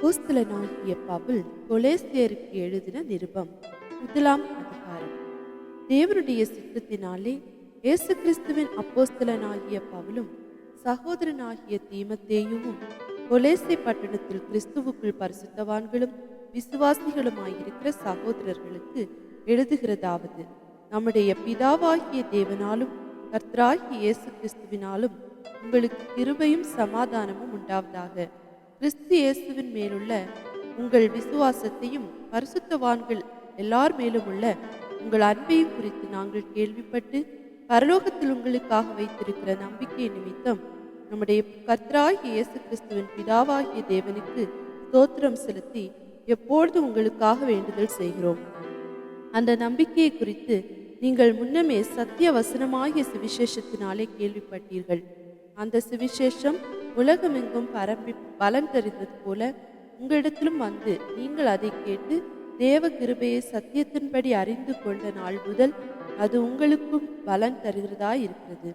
அப்போஸ்தலனாகிய பவுல் கொலேசியருக்கு எழுதின நிருபம் 1ஆம் அதிகாரம். தேவனுடைய சித்தத்தினாலே இயேசு கிறிஸ்துவின் அப்போஸ்தலனாகிய பவுலும் சகோதரனாகிய தீமத்தேயுவும் கொலேசை பட்டணத்தில் கிறிஸ்துவுக்குள் பரிசுத்தவான்களும் விசுவாசிகளுமாயிருக்கிற சகோதரர்களுக்கு எழுதுகிறதாவது: நம்முடைய பிதாவாகிய தேவனாலும் கர்த்தராகிய இயேசு கிறிஸ்துவினாலும் உங்களுக்கு கிருபையும் சமாதானமும் உண்டாவதாக. கிறிஸ்து இயேசுவின் மேலுள்ள உங்கள் விசுவாசத்தையும் பரிசுத்தவான்கள் எல்லார் மேலும் உள்ள உங்கள் அன்பையும் குறித்து நாங்கள் கேள்விப்பட்டு பரலோகத்தில் உங்களுக்காக வைத்திருக்கிற நம்பிக்கை நிமித்தம் நம்முடைய கர்த்தராகிய இயேசு கிறிஸ்துவின் பிதாவாகிய தேவனுக்கு ஸ்தோத்திரம் செலுத்தி எப்பொழுது உங்களுக்காக வேண்டுதல் செய்கிறோம். அந்த நம்பிக்கையை குறித்து நீங்கள் முன்னமே சத்திய வசனமாகிய சுவிசேஷத்தினாலே கேள்விப்பட்டீர்கள். அந்த சுவிசேஷம் உலகமெங்கும் பரம்பி பலன் தருகிறது போல உங்களிடத்திலும் வந்து நீங்கள் அதை கேட்டு தேவ கிருபையை சத்தியத்தின்படி அறிந்து கொண்ட நாள் முதல் அது உங்களுக்கும் பலன் தருகிறதா இருக்கிறது.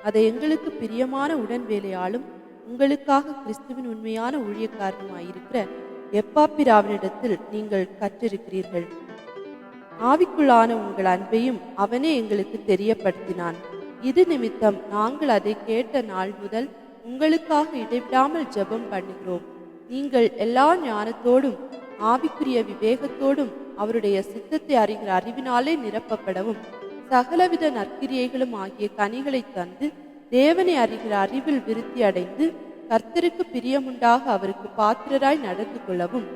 அதை எங்களுக்கு பிரியமான உடன் வேலையாலும் உங்களுக்காக கிறிஸ்துவின் உண்மையான ஊழியக்காரனுமாயிருக்கிற எப்பாப்பிராவினிடத்தில் நீங்கள் கற்றிருக்கிறீர்கள். ஆவிக்குள்ளான உங்கள் அன்பையும் அவனே எங்களுக்கு தெரியப்படுத்தினான். இது நிமித்தம் நாங்கள் அதை கேட்ட நாள் முதல் உங்களுக்காக இடைவிடாமல் ஜெபம் பண்ணுகிறோம். நீங்கள் எல்லா ஞானத்தோடும் ஆவிக்குரிய விவேகத்தோடும் அவருடைய சித்தத்தை அறிகிற அறிவினாலே நிரப்பப்படவும் சகலவித நற்கிரியைகளும் ஆகிய கனிகளை தந்து தேவனை அறிகிற அறிவில் விருத்தி அடைந்து கர்த்தருக்கு பிரியமுண்டாக அவருக்கு பாத்திரராய் நடந்து கொள்ளவும்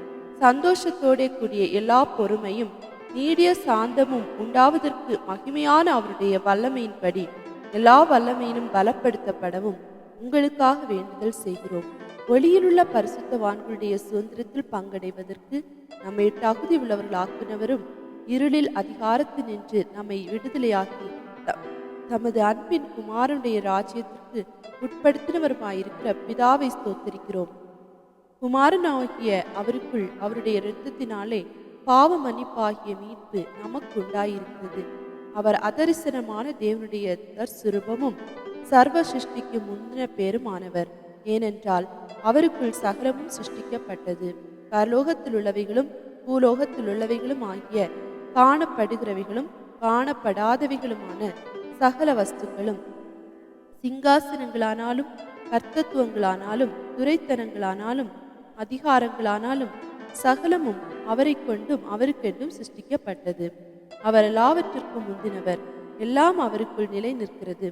சந்தோஷத்தோடே கூடிய எல்லா பொறுமையும் நீடிய சாந்தமும் உண்டாவதற்கு மகிமையான அவருடைய வல்லமையின்படி எல்லா வல்லமையிலும் பலப்படுத்தப்படவும் உங்களுக்காக வேண்டுதல் செய்கிறோம். ஒளியிலுள்ள பரிசுத்தவான்களுடைய சுதந்திரத்தில் பங்கடைவதற்கு நம்மை தகுதி உள்ளவர்களாக்குனவரும் இருளில் அதிகாரத்தினின்று நம்மை விடுதலையாக்கி தமது அன்பின் குமாரனுடைய ராஜ்யத்திற்கு உட்படுத்தினவருமாயிருக்கிற பிதாவை ஸ்தோத்தரிக்கிறோம். குமாரனாகிய அவருக்குள் அவருடைய இரத்தத்தினாலே பாவ மன்னிப்பாகிய மீட்பு நமக்கு உண்டாயிருக்கிறது. அவர் அதரிசனமான தேவனுடைய தற்சுரூபமும் சர்வ சிருஷ்டிக்கு முந்தின பேருமானவர். ஏனென்றால் அவருக்குள் சகலமும் சிருஷ்டிக்கப்பட்டது, பரலோகத்தில் உள்ளவைகளும் பூலோகத்தில் உள்ளவைகளும் ஆகிய காணப்படுகிறவைகளும் காணப்படாதவைகளுமான சகல வஸ்துக்களும், சிங்காசனங்களானாலும் கர்த்தத்துவங்களானாலும் துரைத்தனங்களானாலும் அதிகாரங்களானாலும் சகலமும் அவரை கொண்டும் அவருக்கென்றும் சிருஷ்டிக்கப்பட்டது. அவர் எல்லாவற்றிற்கும் முந்தினவர், எல்லாம் அவருக்குள் நிலை நிற்கிறது.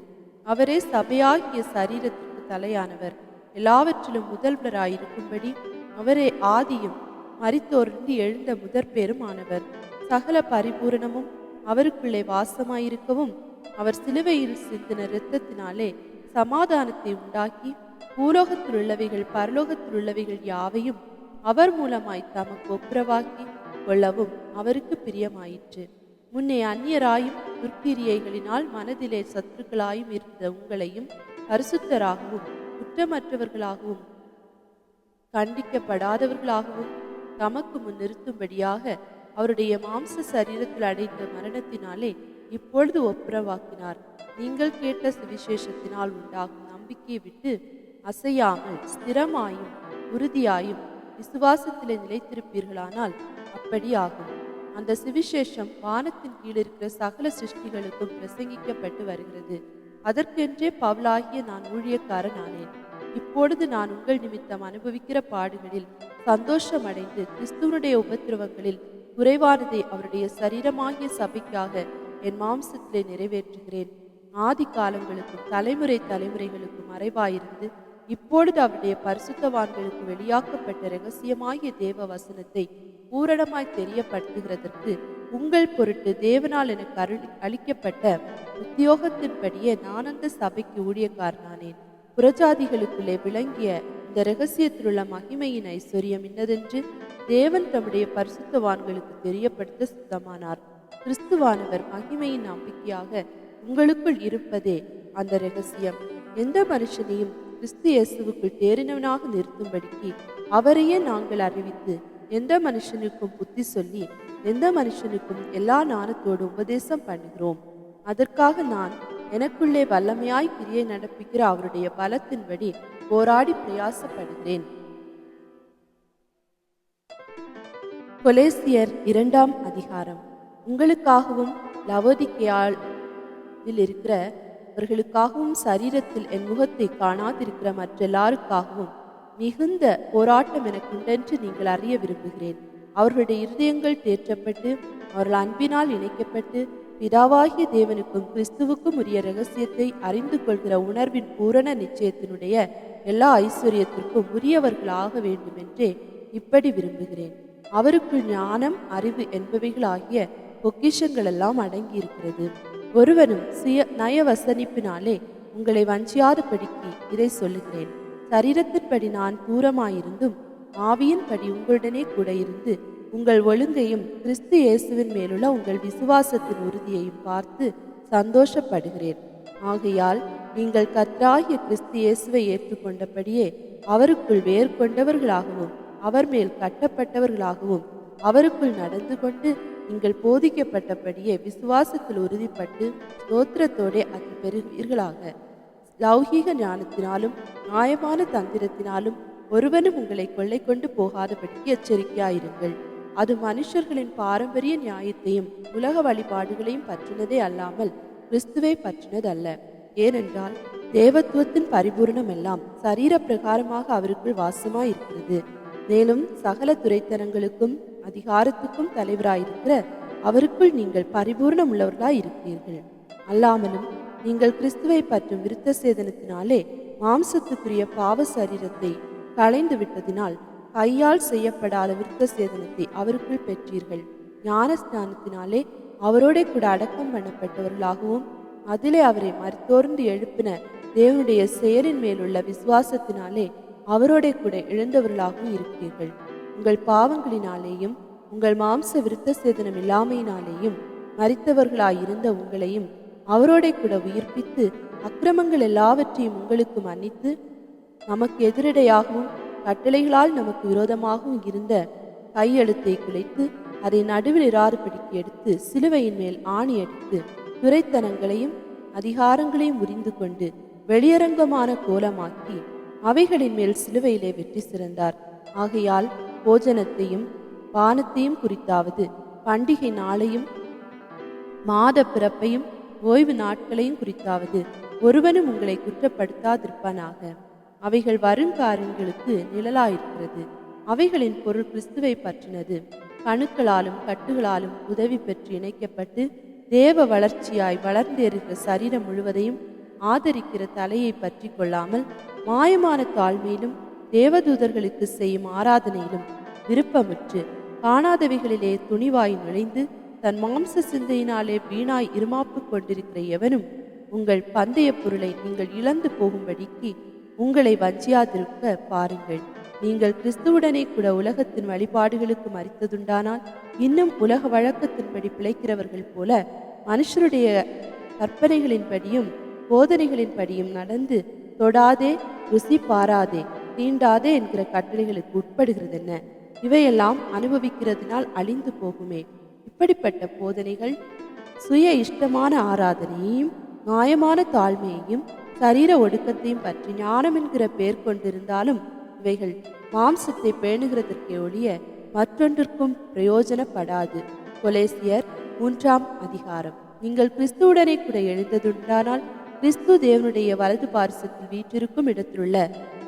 அவரே சபையாகிய சரீரத்திற்கு தலையானவர், எல்லாவற்றிலும் முதல்வராயிருக்கும்படி அவரே ஆதியும் மரித்தோர்ந்து எழுந்த முதற்பேருமானவர். சகல பரிபூரணமும் அவருக்குள்ளே வாசமாயிருக்கவும் அவர் சிலுவையில் சிந்தின இரத்தத்தினாலே சமாதானத்தை உண்டாக்கி பூலோகத்தில் உள்ளவைகள் பரலோகத்தில் உள்ளவைகள் யாவையும் அவர் மூலமாய் தமக்கு ஒப்புரவாக்கி கொள்ளவும் அவருக்கு பிரியமாயிற்று. முன்னே அந்நியராயும் துர்க்கிரியைகளினால் மனதிலே சத்துருக்களாயும் இருந்த உங்களையும் பரிசுத்தராகவும் குற்றமற்றவர்களாகவும் கண்டிக்கப்படாதவர்களாகவும் தமக்கு முன் நிறுத்தும்படியாக அவருடைய மாம்ச சரீரத்தில் அடைந்த மரணத்தினாலே இப்பொழுது ஒப்புரவாக்கினார். நீங்கள் கேட்ட சுவிசேஷத்தினால் உண்டாகும் நம்பிக்கையை விட்டு அசையாமல் ஸ்திரமாயும் உறுதியாயும் விசுவாசத்திலே நிலைத்திருப்பீர்களானால் அப்படி ஆகும். அந்த சுவிசேஷம் வானத்தின் கீழ் இருக்கிற சகல சிருஷ்டிகளுக்கும் பிரசங்கிக்கப்பட்டு வருகிறது. அதற்கென்றே பவுலாகிய நான் ஊழியக்காரன் ஆனேன். இப்பொழுது நான் உங்கள் நிமித்தம் அனுபவிக்கிற பாடுகளில் சந்தோஷம் அடைந்து கிறிஸ்துவனுடைய உபத்திரவங்களில் குறைவானதை அவருடைய சரீரமாகிய சபைக்காக என் மாம்சத்திலே நிறைவேற்றுகிறேன். ஆதி காலங்களுக்கும் தலைமுறை தலைமுறைகளுக்கும் மறைவாயிருந்து இப்பொழுது அவருடைய பரிசுத்தவான்களுக்கு வெளியாக்கப்பட்ட இரகசியமாகிய தேவ வசனத்தை பூரணமாய் தெரியப்படுத்துகிறதற்கு உங்கள் பொருட்டு தேவனால் எனக்கு அளிக்கப்பட்ட உத்தியோகத்தின்படியே நான் அந்த சபைக்கு ஊழியக்காரனானேன். புறஜாதிகளுக்குள்ளே விளங்கிய இந்த இரகசியத்தில் உள்ள மகிமையின் ஐஸ்வர்யம் இன்னதென்று தேவன் தம்முடைய பரிசுத்தவான்களுக்கு தெரியப்படுத்த சுத்தமானார். கிறிஸ்துவானவர் மகிமையின் நம்பிக்கையாக உங்களுக்குள் இருப்பதே அந்த இரகசியம். எந்த மனுஷனையும் கிறிஸ்து இயேசுவுக்குள் தேறினவனாக நிறுத்தும்படிக்கு அவரையே நாங்கள் அறிவித்து எந்த மனுஷனுக்கும் புத்தி சொல்லி எந்த மனுஷனுக்கும் எல்லா ஞானத்தோடு உபதேசம் பண்ணுகிறோம். அதற்காக நான் எனக்குள்ளே வல்லமையாய் கிரியை நடப்பிக்கிற அவருடைய பலத்தின்படி போராடி பிரயாசப்படுகிறேன். கொலேசியர் 2ஆம் அதிகாரம். உங்களுக்காகவும் லவோதிக்கேயாவில் இருக்கிறவர்களுக்காகவும் சரீரத்தில் என் முகத்தை காணாதிருக்கிற மற்றெல்லாருக்காகவும் மிகுந்த போராட்டம் எனக்குண்டென்று நீங்கள் அறிய விரும்புகிறேன். அவர்களுடைய இருதயங்கள் தேற்றப்பட்டு அவர்கள் அன்பினால் இணைக்கப்பட்டு பிதாவாகிய தேவனுக்கும் கிறிஸ்துவுக்கும் உரிய இரகசியத்தை அறிந்து கொள்கிற உணர்வின் பூரண நிச்சயத்தினுடைய எல்லா ஐஸ்வர்யத்திற்கும் உரியவர்களாக வேண்டுமென்றே இப்படி விரும்புகிறேன். அவருக்குள் ஞானம், அறிவு என்பவைகளாகிய பொக்கிஷங்கள் எல்லாம் அடங்கியிருக்கிறது. ஒருவனும் நயவசனிப்பினாலே உங்களை வஞ்சியாதபடிக்கு இதை சொல்லுகிறேன். சரீரத்தின்படி நான் தூரமாயிருந்தும் ஆவியின்படி உங்களுடனே கூட இருந்து உங்கள் ஒழுங்கையும் கிறிஸ்து இயேசுவின் மேலுள்ள உங்கள் விசுவாசத்தின் உறுதியையும் பார்த்து சந்தோஷப்படுகிறேன். ஆகையால் நீங்கள் கர்த்தராகிய கிறிஸ்து இயேசுவை ஏற்றுக்கொண்டபடியே அவருக்குள் வேர் கொண்டவர்களாகவும் அவர் மேல் கட்டப்பட்டவர்களாகவும் அவருக்குள் நடந்து கொண்டு நீங்கள் போதிக்கப்பட்டபடியே விசுவாசத்தில் உறுதிப்பட்டு ஸ்தோத்திரத்தோடே அது பெறுவீர்களாக. லௌகீக ஞானத்தினாலும் நியாயமான தந்திரத்தினாலும் ஒருவனும் உங்களை கொள்ளை கொண்டு போகாதபடிக்கு எச்சரிக்கையாயிருங்கள். அது மனுஷர்களின் பாரம்பரிய நியாயத்தையும் உலக வழிபாடுகளையும் பற்றினதே அல்லாமல் கிறிஸ்துவை பற்றினதல்ல. ஏனென்றால் தேவத்துவத்தின் பரிபூரணம் எல்லாம் சரீர பிரகாரமாக அவருக்குள் வாசமாயிருக்கிறது. மேலும் சகல துரைத்தனங்களுக்கும் அதிகாரத்துக்கும் தலைவராயிருக்கிற அவருக்குள் நீங்கள் பரிபூர்ணம் உள்ளவர்களாய் இருக்கிறீர்கள். அல்லாமலும் நீங்கள் கிறிஸ்துவை பற்றும் விருத்த சேதனத்தினாலே மாம்சத்துக்குரிய பாவ சரீரத்தை களைந்து விட்டதினால் கையால் செய்யப்படாத விருத்த சேதனத்தை அவருக்குள் பெற்றீர்கள். ஞான ஸ்நானத்தினாலே அவரோட கூட அடக்கம் பண்ணப்பட்டவர்களாகவும் அதிலே அவரை மரித்தோர்ந்து எழுப்பின தேவனுடைய செயலின் மேலுள்ள விசுவாசத்தினாலே அவரோட கூட எழுந்தவர்களாகவும் இருக்கிறீர்கள். உங்கள் பாவங்களினாலேயும் உங்கள் மாம்ச விருத்த சேதனம் இல்லாமையினாலேயும் மரித்தவர்களாயிருந்த உங்களையும் அவரோட கூட உயிர்ப்பித்து அக்கிரமங்கள் எல்லாவற்றையும் உங்களுக்கு மன்னித்து நமக்கு எதிரடையாகவும் கட்டளைகளால் நமக்கு விரோதமாகவும் இருந்த கையெழுத்தை குலைத்து அதை நடுவில் இராதபடிக்கு எடுத்து சிலுவையின் மேல் ஆணி அடித்து துரைத்தனங்களையும் அதிகாரங்களையும் முறிந்து கொண்டு வெளியரங்கமான கோலமாக்கி அவைகளின் மேல் சிலுவையிலே வெற்றி சிறந்தார். ஆகையால் போஜனத்தையும் பானத்தையும் குறித்தாவது பண்டிகை நாளையும் மாத பிறப்பையும் ஓய்வு நாட்களையும் குறித்தாவது ஒருவனும் உங்களை குற்றப்படுத்தாதிருப்பானாக. அவைகள் வருங்காரங்களுக்கு நிழலாயிருக்கிறது. அவைகளின் பொருள் கிறிஸ்துவை பற்றினது. கணுக்களாலும் கட்டுகளாலும் உதவி பெற்று இணைக்கப்பட்டு தேவ வளர்ச்சியாய் வளர்ந்தேறுகிற சரீரம் முழுவதையும் ஆதரிக்கிற தலையை பற்றி கொள்ளாமல் மாயமான தாழ்மையிலும் தேவதூதர்களுக்கு செய்யும் ஆராதனையிலும் விருப்பமுற்று காணாதவைகளிலே துணிவாய் நுழைந்து தன் மாம்ச சிந்தையினாலே வீணாய் இருமாப்பு கொண்டிருக்கிற எவனும் உங்கள் பந்தய பொருளை நீங்கள் இழந்து போகும்படிக்கு உங்களை வஞ்சியாதிருக்க பாருங்கள். நீங்கள் கிறிஸ்துவுடனே கூட உலகத்தின் வழிபாடுகளுக்கு மரித்ததுண்டானால் இன்னும் உலக வழக்கத்தின்படி பிழைக்கிறவர்கள் போல மனுஷருடைய கற்பனைகளின்படியும் போதனைகளின்படியும் நடந்து தொடாதே, ருசி பாராதே, தீண்டாதே என்கிற கட்டளைகளுக்கு உட்படுகிறது என்ன? இவையெல்லாம் அனுபவிக்கிறதுனால் அழிந்து போகுமே. இப்படிப்பட்ட போதனைகள் சுய இஷ்டமான ஆராதனையையும் நியாயமான தாழ்மையையும் சரீர ஒடுக்கத்தையும் பற்றி ஞானம் என்கிற பெயர் கொண்டிருந்தாலும் இவைகள் மாம்சத்தை பேணுகிறதற்கே ஒழிய மற்றொன்றிற்கும் பிரயோஜனப்படாது. கொலேசியர் 3ஆம் அதிகாரம். நீங்கள் கிறிஸ்துவுடனே கூட எழுந்ததுண்டானால் கிறிஸ்து தேவனுடைய வலது பாரிசத்தில் வீற்றிருக்கும் இடத்திலுள்ள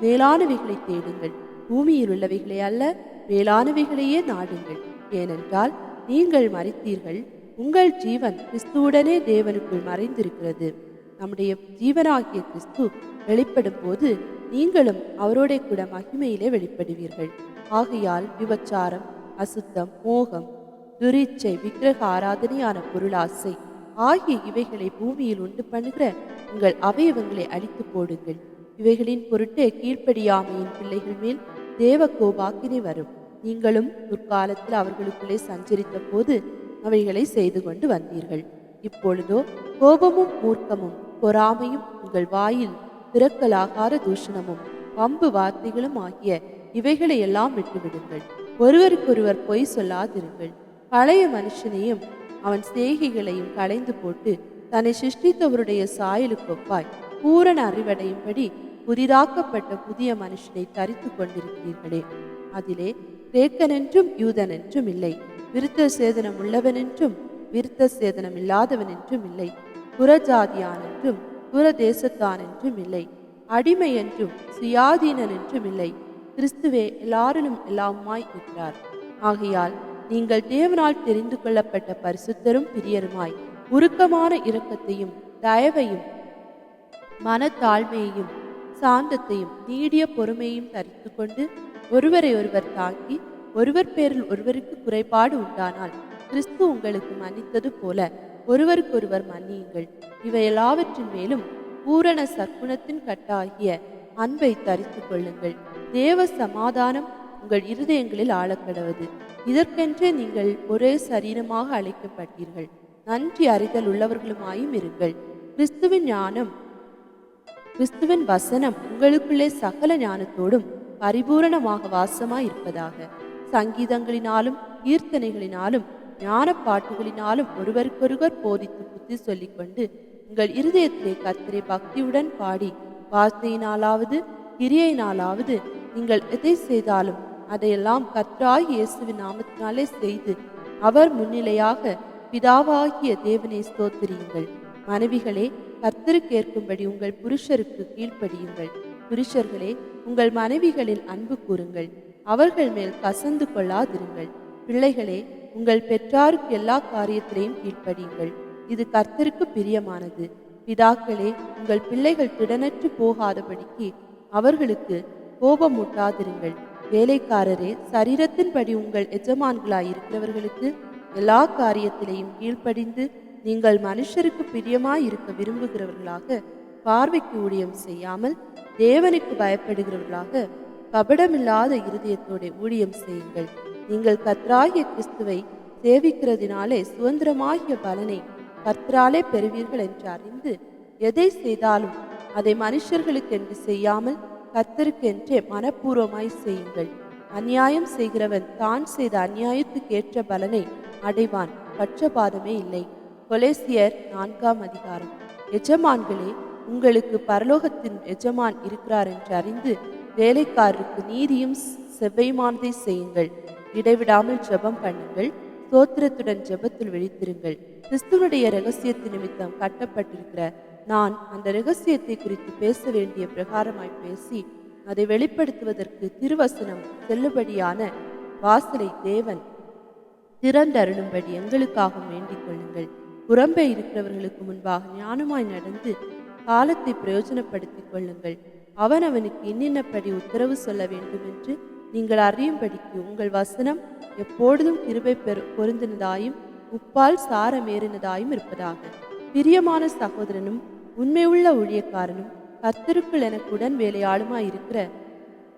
மேலானவைகளை தேடுங்கள். பூமியில் உள்ளவைகளை அல்ல, மேலானவைகளையே நாடுங்கள். ஏனென்றால் நீங்கள் மரித்தீர்கள், உங்கள் ஜீவன் கிறிஸ்துவுடனே தேவனுக்குள் மறைந்திருக்கிறது. நம்முடைய ஜீவனாகிய கிறிஸ்து வெளிப்படும் போது நீங்களும் அவரோட கூட மகிமையிலே வெளிப்படுவீர்கள். ஆகையால் விபச்சாரம், அசுத்தம், மோகம், துரிச்சை, விக்கிரக ஆராதனையான பொருளாசை ஆகிய இவைகளை பூமியில் உண்டு பண்ணுகிற உங்கள் அவயவங்களை அழித்து போடுங்கள். இவைகளின் பொருட்டே கீழ்ப்படியாமையின் பிள்ளைகள் மேல் தேவ கோபாக்கினை வரும். நீங்களும் முற்காலத்தில் அவர்களுக்குள்ளே சஞ்சரித்த போது அவைகளை செய்து கொண்டு வந்தீர்கள். இப்பொழுதோ கோபமும் மூர்க்கமும் பொறாமையும் உங்கள் வாயில் பிறக்கலாகாத தூஷணமும் வம்பு வார்த்தைகளும் ஆகிய இவைகளை எல்லாம் விட்டுவிடுங்கள். ஒருவருக்கொருவர் பொய் சொல்லாதிருங்கள். பழைய மனுஷனையும் அவன் செய்கைகளையும் களைந்து போட்டு தன்னை சிருஷ்டித்தவருடைய சாயலுக்கொப்பாய் பூரண அறிவடையும்படி புதிதாக்கப்பட்ட புதிய மனுஷனை தரித்து கொண்டிருக்கிறீர்களே. அதிலே கிரேக்கனென்றும் யூதனென்றும் இல்லை, விருத்த சேதனம் உள்ளவனென்றும் விருத்த சேதனம் இல்லாதவனென்றும் இல்லை, புறஜாதியானென்றும் புறதேசத்தானென்றும் இல்லை, அடிமை என்றும் சுயாதீனன் என்றும் இல்லை, கிறிஸ்துவே எல்லாரிலும் எல்லாமாய் இருக்கிறார். ஆகையால் நீங்கள் தேவனால் தெரிந்து கொள்ளப்பட்ட பரிசுத்தரும் பிரியருமாய் உருக்கமான இரக்கத்தையும் தயவையும் மனத்தாழ்மையையும் சாந்தத்தையும் நீடிய பொறுமையையும் தரித்து கொண்டு ஒருவரை ஒருவர் தாக்கி ஒருவர் பேரில் ஒருவருக்கு குறைபாடு உண்டானால் கிறிஸ்து உங்களுக்கு மன்னித்தது போல ஒருவருக்கொருவர் மன்னியுங்கள். இவை எல்லாவற்றின் மேலும் பூரண சற்குணத்தின் கட்டாகிய அன்பை தரித்து கொள்ளுங்கள். தேவ சமாதானம் உங்கள் இருதயங்களில் ஆழக்கடவது. இதற்கென்றே நீங்கள் ஒரே சரீரமாக அழைக்கப்பட்டீர்கள். நன்றி அறிதல் உள்ளவர்களுமாயும் இருங்கள். கிறிஸ்துவின் வசனம் உங்களுக்குள்ளே சகல ஞானத்தோடும் பரிபூரணமாக வாசமாய் இருப்பதாக. சங்கீதங்களினாலும் கீர்த்தனைகளினாலும் ஞான பாட்டுகளினாலும் ஒருவருக்கொருவர் போதித்து புத்தி சொல்லிக்கொண்டு உங்கள் இருதயத்திலே கர்த்தரை பக்தியுடன் பாடி வார்த்தையினாலாவது கிரியையினாலாவது நீங்கள் எதை செய்தாலும் அதையெல்லாம் கர்த்தராகிய இயேசுவின் நாமத்தினாலே செய்து அவர் முன்னிலையாக பிதாவாகிய தேவனை ஸ்தோத்திரியுங்கள். மனைவிகளே, கர்த்தருக்கேற்கும்படி உங்கள் புருஷருக்கு கீழ்ப்படியுங்கள். புருஷர்களே, உங்கள் மனைவிகளில் அன்பு கூறுங்கள், அவர்கள் மேல் கசந்து கொள்ளாதிருங்கள். பிள்ளைகளே, உங்கள் பெற்றாருக்கு எல்லா காரியத்திலையும் கீழ்ப்படியுங்கள், இது கர்த்தருக்கு பிரியமானது. பிதாக்களே, உங்கள் பிள்ளைகள் திடனற்று போகாதபடிக்கு அவர்களுக்கு கோபமூட்டாதிருங்கள். வேலைக்காரரே, சரீரத்தின்படி உங்கள் எஜமான்களாயிருக்கிறவர்களுக்கு எல்லா காரியத்திலையும் கீழ்ப்படிந்து நீங்கள் மனுஷருக்கு பிரியமாயிருக்க விரும்புகிறவர்களாக பார்வைக்கு ஊழியம் செய்யாமல் தேவனுக்கு பயப்படுகிறவர்களாக கபடமில்லாத இருதயத்தோடு ஊழியம் செய்யுங்கள். நீங்கள் கர்த்தராகிய கிறிஸ்துவை சேவிக்கிறதினாலே சுதந்திரமாகிய பலனை கர்த்தராலே பெறுவீர்கள் என்று அறிந்து எதை செய்தாலும் அதை மனுஷர்களுக்கென்று செய்யாமல் கர்த்தருக்கென்றே மனப்பூர்வமாய் செய்யுங்கள். அநியாயம் செய்கிறவன் தான் செய்த அநியாயத்துக்கேற்ற பலனை அடைவான், பட்சபாதமே இல்லை. கொலேசியர் 4ஆம் அதிகாரம். எஜமான்களே, உங்களுக்கு பரலோகத்தின் எஜமான் இருக்கிறார் என்று அறிந்து வேலைக்காரருக்கு நீதியும் செவ்வையுமானதை செய்யுங்கள். இடைவிடாமல் ஜெபம் பண்ணுங்கள், ஸ்தோத்திரத்துடன் ஜெபத்தில் விழித்திருங்கள். கிறிஸ்துவனுடைய இரகசியத்து நிமித்தம் கட்டப்பட்டிருக்கிற நான் அந்த இரகசியத்தை குறித்து பேச வேண்டிய பிரகாரமாய் பேசி அதை வெளிப்படுத்துவதற்கு திருவசனம் செல்லுபடியான வாசலை தேவன் திறந்தருளும்படி எங்களுக்காகவும் வேண்டிக் கொள்ளுங்கள். புறம்பே இருக்கிறவர்களுக்கு முன்பாக ஞானமாய் நடந்து காலத்தை பிரயோஜனப்படுத்திக் கொள்ளுங்கள். அவனுக்கு இன்னின்னபடி உத்தரவு சொல்ல வேண்டும் என்று நீங்கள் அறியும்படிக்கு உங்கள் வசனம் எப்பொழுதும் கிருபை பொருந்தினதாயும் உப்பால் சாரமேறினதாயும் இருப்பதாக. பிரியமான சகோதரனும் உண்மையுள்ள ஊழியக்காரனும் கர்த்தருக்குள் எனக்கு உடன் வேலையாளுமாயிருக்கிற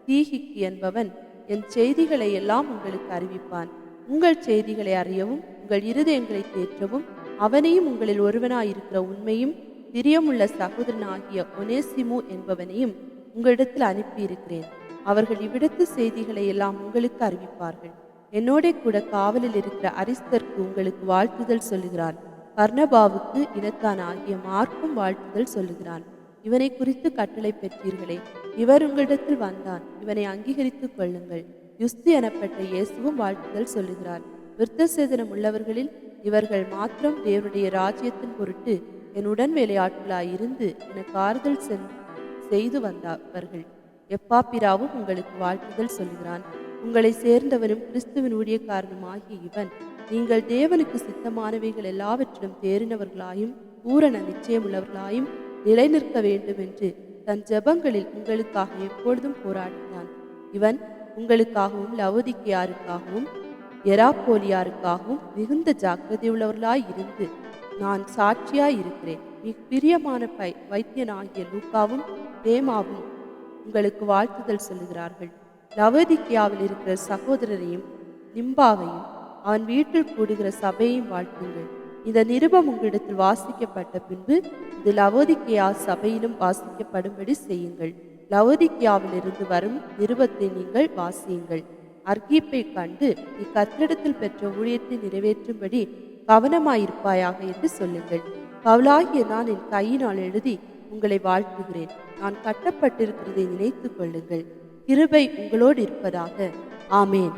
தீகிக்கு என்பவன் என் செய்திகளை எல்லாம் உங்களுக்கு அறிவிப்பான். உங்கள் செய்திகளை அறியவும் உங்கள் இருதயங்களை தேற்றவும் அவனையும் உங்களில் ஒருவனாயிருக்கிற உண்மையும் பிரியமுள்ள சகோதரனாகிய ஒனேசிமு என்பவனையும் உங்களிடத்தில் அனுப்பியிருக்கிறேன். அவர்கள் இவ்விடத்து செய்திகளை எல்லாம் உங்களுக்கு அறிவிப்பார்கள். என்னோட கூட காவலில் இருக்கிற அரிஸ்தர்க்கு உங்களுக்கு வாழ்த்துதல் சொல்லுகிறான். பர்னபாவுக்கு இனத்தான் ஆகிய மார்க்கும் வாழ்த்துதல் சொல்லுகிறான். இவனை குறித்து கட்டளை பெற்றீர்களே, இவர் உங்களிடத்தில் வந்தான், இவனை அங்கீகரித்துக் கொள்ளுங்கள். யுஸ்து எனப்பட்ட இயேசுவும் வாழ்த்துதல் சொல்லுகிறார். விருத்த சேதனம் உள்ளவர்களில் இவர்கள் மாத்திரம் தேவனுடைய ராஜ்யத்தின் பொருட்டு என்னுடன் வேலையாட்களாயிருந்து எனக்கு ஆறுதல் செய்து வந்தவர்கள். எப்பாப்பிராவும் உங்களுக்கு வாழ்த்துதல் சொல்லுகிறான். உங்களை சேர்ந்தவனும் கிறிஸ்துவின் ஊழியக்காரனுமாகிய இவன் நீங்கள் தேவனுக்கு சித்தமானவைகள் எல்லாவற்றிலும் தேறினவர்களாயும் பூரண நிச்சயமுள்ளவர்களாயும் நிலை நிற்க வேண்டும் என்று தன் ஜெபங்களில் உங்களுக்காக எப்பொழுதும் போராடினான். இவன் உங்களுக்காகவும் லவோதிக்கேயாருக்காகவும் எராப்போலியாருக்காகவும் மிகுந்த ஜாக்கிரதையுள்ளவர்களாய் இருந்து நான் சாட்சியாய் இருக்கிறேன். பிரியமான வைத்தியனாகிய லூக்காவும் தேமாவும் உங்களுக்கு வாழ்த்துதல் சொல்லுகிறார்கள். லவோதிக்கேயாவில் இருக்கிற சகோதரரையும் நிம்பாவையும் அவன் வீட்டில் கூடுகிற சபையையும் வாழ்த்துங்கள். இந்த நிருபம் உங்களிடத்தில் வாசிக்கப்பட்ட பின்பு இது லவோதிக்கேயா சபையிலும் வாசிக்கப்படும்படி செய்யுங்கள். லவோதிக்கேயாவிலிருந்து வரும் நிருபத்தை நீங்கள் வாசியுங்கள். அர்கீப்பை கண்டு நீ கர்த்தரிடத்தில் பெற்ற ஊழியத்தை நிறைவேற்றும்படி கவனமாயிருப்பாயாக என்று சொல்லுங்கள். பவுலாகிய நான் என் கையினால் எழுதி உங்களை வாழ்த்துகிறேன். நான் கட்டப்பட்டிருக்கிறதை நினைத்து கொள்ளுங்கள். கிருபை உங்களோடு இருப்பதாக. ஆமேன்.